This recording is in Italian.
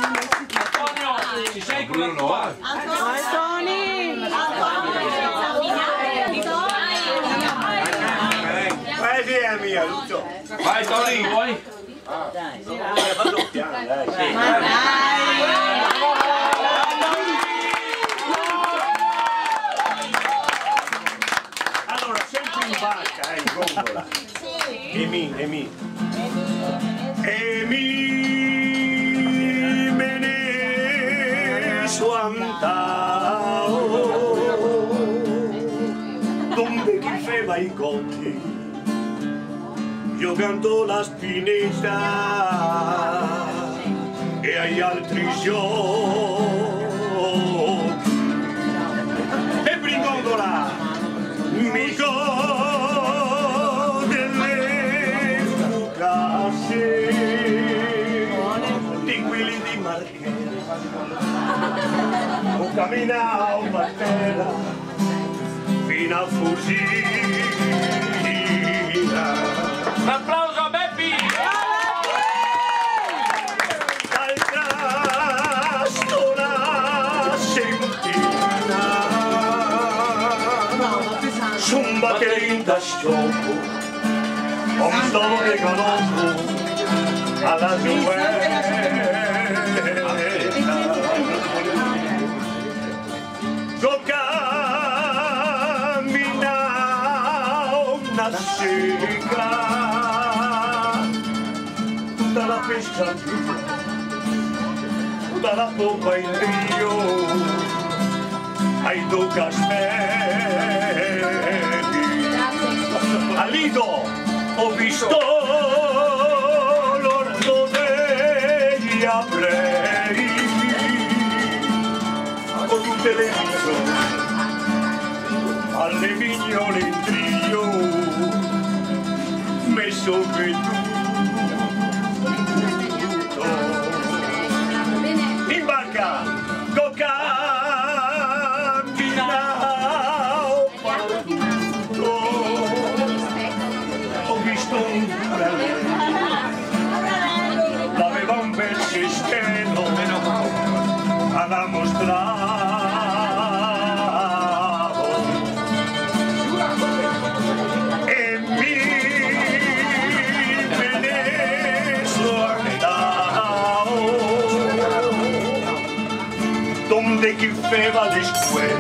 Antonio, ci sei con la tua? Sì, è mia, Lucio. Vai Tony, vuoi? Dai, fatto piano, dai. Allora, sempre in barca, in gondola. Emi me ne so andao, donde chi feva i conti, giocando la spinetta e agli altri giochi. E Brigondola, mi delle fugasse di quelli di Marchese. O camminavo per terra fino a Fusina. Un applauso a Beppi! D'altra stola sentina son batterin da sciocco un stavo che conosco alla una seca tutta la pescatura, tutta la pompa in rio ai due castelli. A Lido ho visto l'orto degli abrei con tutte le vigne alle vignole in trio messo veduto in barca go camminao partuto ho visto un burello aveva un bel cistello alla mostrare. Donde chi feva le scuole